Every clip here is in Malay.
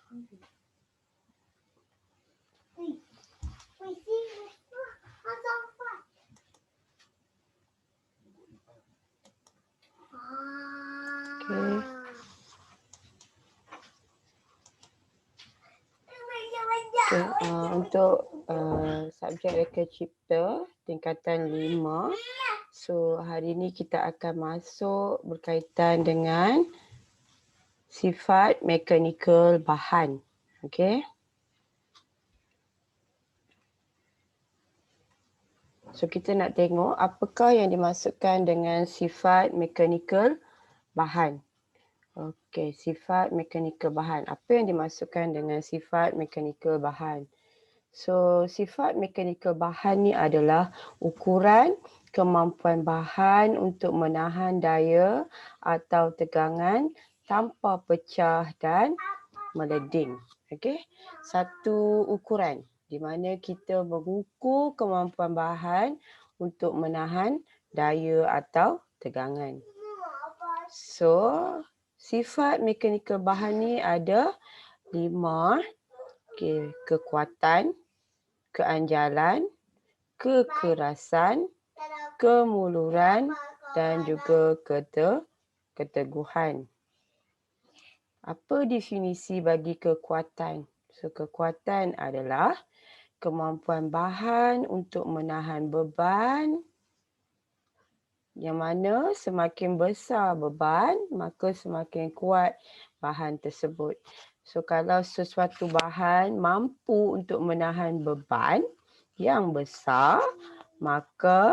Okay. Okay, untuk subjek reka cipta tingkatan 5. So, hari ini kita akan masuk berkaitan dengan sifat mekanikal bahan. Okay. So, kita nak tengok apakah yang dimasukkan dengan sifat mekanikal bahan. Okey, sifat mekanikal bahan. Apa yang dimasukkan dengan sifat mekanikal bahan? So, sifat mekanikal bahan ni adalah ukuran kemampuan bahan untuk menahan daya atau tegangan tanpa pecah dan meleding. Okey, satu ukuran di mana kita mengukur kemampuan bahan untuk menahan daya atau tegangan. So, sifat mekanikal bahan ni ada 5. Okay, kekuatan, keanjalan, kekerasan, kemuluran dan juga keteguhan. Apa definisi bagi kekuatan? So, kekuatan adalah kemampuan bahan untuk menahan beban, yang mana semakin besar beban, maka semakin kuat bahan tersebut. So, kalau sesuatu bahan mampu untuk menahan beban yang besar, maka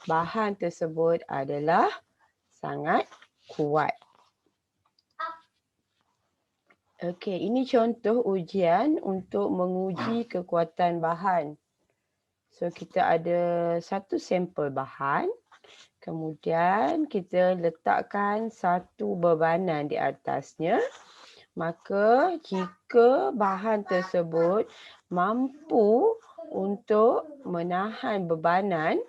bahan tersebut adalah sangat kuat. Okey, ini contoh ujian untuk menguji kekuatan bahan. So, kita ada satu sampel bahan. Kemudian kita letakkan satu bebanan di atasnya. Maka jika bahan tersebut mampu untuk menahan bebanan,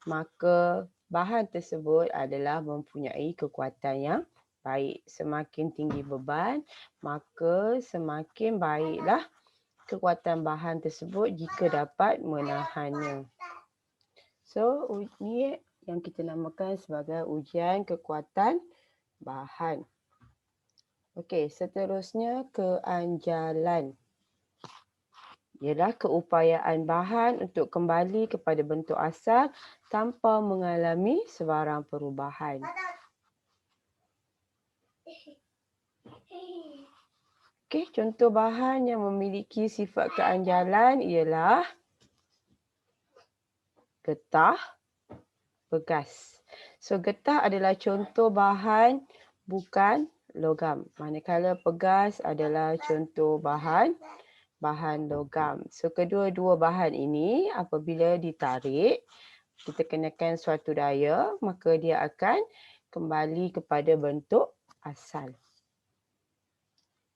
maka bahan tersebut adalah mempunyai kekuatan yang baik. Semakin tinggi beban, maka semakin baiklah kekuatan bahan tersebut jika dapat menahannya. So, ini yang kita namakan sebagai ujian kekuatan bahan. Okey, seterusnya keanjalan. Ialah keupayaan bahan untuk kembali kepada bentuk asal tanpa mengalami sebarang perubahan. Okey, contoh bahan yang memiliki sifat keanjalan ialah getah, pegas. So, getah adalah contoh bahan bukan logam. Manakala pegas adalah contoh bahan logam. So, kedua-dua bahan ini apabila ditarik, kita kenakan suatu daya, maka dia akan kembali kepada bentuk asal.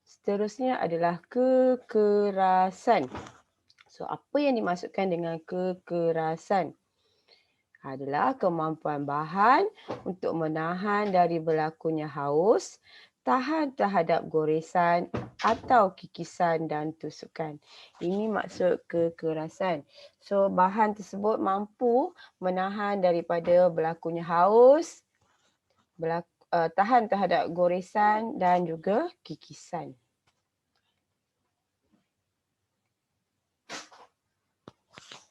Seterusnya adalah kekerasan. So, apa yang dimasukkan dengan kekerasan? Adalah kemampuan bahan untuk menahan dari berlakunya haus, tahan terhadap goresan atau kikisan dan tusukan. Ini maksud kekerasan. So, bahan tersebut mampu menahan daripada berlakunya haus, tahan terhadap goresan dan juga kikisan.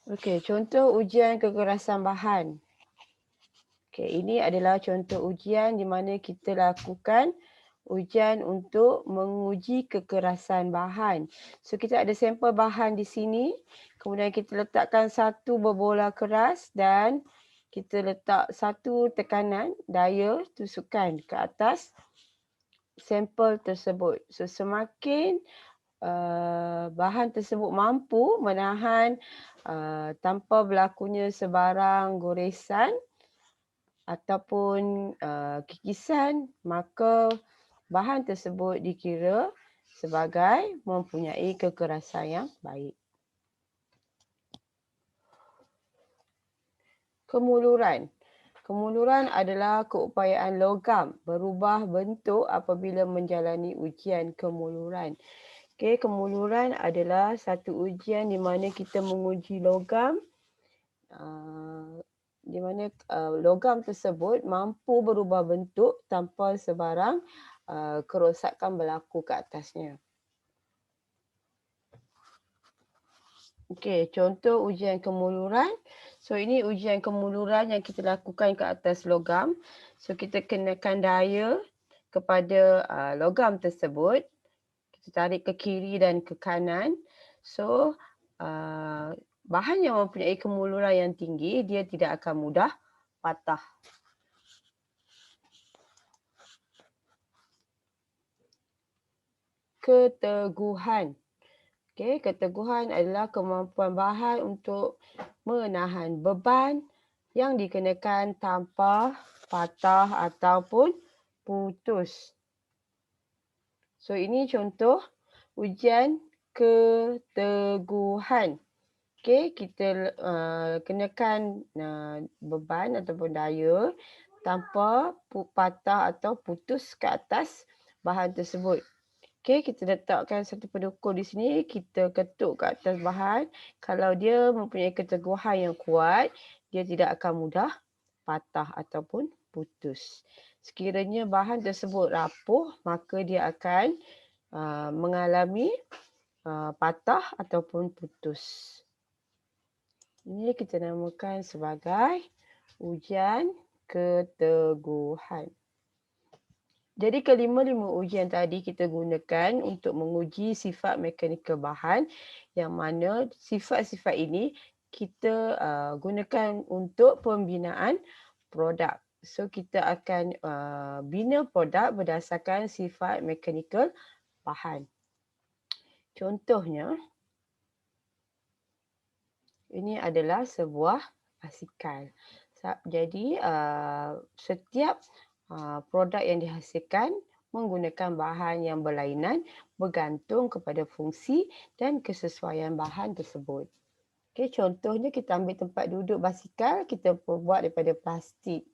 Okey, contoh ujian kekerasan bahan. Okey, ini adalah contoh ujian di mana kita lakukan ujian untuk menguji kekerasan bahan. So, kita ada sampel bahan di sini. Kemudian kita letakkan satu berbola keras dan kita letak satu tekanan daya tusukan ke atas sampel tersebut. So, semakin bahan tersebut mampu menahan tanpa berlakunya sebarang goresan ataupun kikisan, maka bahan tersebut dikira sebagai mempunyai kekerasan yang baik. Kemuluran. Kemuluran adalah keupayaan logam berubah bentuk apabila menjalani ujian kemuluran. Okey, kemuluran adalah satu ujian di mana kita menguji logam di mana logam tersebut mampu berubah bentuk tanpa sebarang kerosakan berlaku ke atasnya. Okey, contoh ujian kemuluran. So, ini ujian kemuluran yang kita lakukan ke atas logam. So, kita kenakan daya kepada logam tersebut. Kita tarik ke kiri dan ke kanan. So, bahan yang mempunyai kemuluran yang tinggi, dia tidak akan mudah patah. Keteguhan. Okey, keteguhan adalah kemampuan bahan untuk menahan beban yang dikenakan tanpa patah ataupun putus. So, ini contoh ujian keteguhan. Okey, kita kenakan beban ataupun daya tanpa patah atau putus ke atas bahan tersebut. Okey, kita letakkan satu pendukung di sini, kita ketuk ke atas bahan. Kalau dia mempunyai keteguhan yang kuat, dia tidak akan mudah patah ataupun putus. Sekiranya bahan tersebut rapuh, maka dia akan mengalami patah ataupun putus. Ini kita namakan sebagai ujian keteguhan. Jadi kelima-lima ujian tadi kita gunakan untuk menguji sifat mekanikal bahan yang mana sifat-sifat ini kita gunakan untuk pembinaan produk. So kita akan bina produk berdasarkan sifat mekanikal bahan. Contohnya, ini adalah sebuah basikal. Jadi setiap produk yang dihasilkan menggunakan bahan yang berlainan bergantung kepada fungsi dan kesesuaian bahan tersebut. Okey, contohnya kita ambil tempat duduk basikal, kita buat daripada plastik.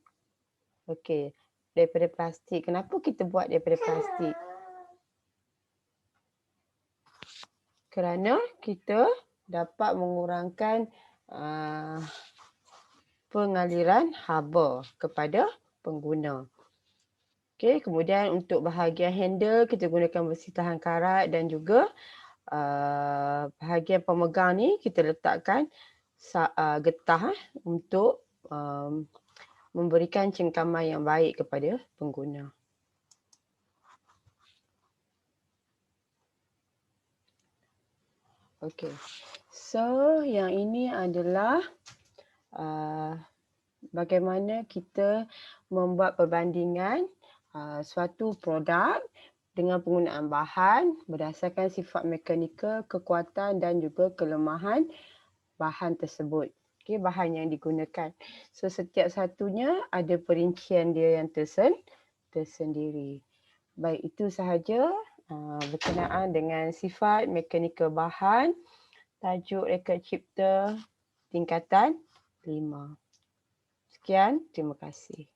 Okey, daripada plastik. Kenapa kita buat daripada plastik? Kerana kita dapat mengurangkan pengaliran haba kepada pengguna. Okey, kemudian untuk bahagian handle kita gunakan besi tahan karat dan juga bahagian pemegang ni kita letakkan getah untuk memberikan cengkaman yang baik kepada pengguna. Okey, so yang ini adalah bagaimana kita membuat perbandingan suatu produk dengan penggunaan bahan berdasarkan sifat mekanikal, kekuatan dan juga kelemahan bahan tersebut. Okey, bahan yang digunakan. So setiap satunya ada perincian dia yang tersendiri. Baik, itu sahaja berkenaan dengan sifat mekanikal bahan, tajuk rekod cipta tingkatan 5. Sekian, terima kasih.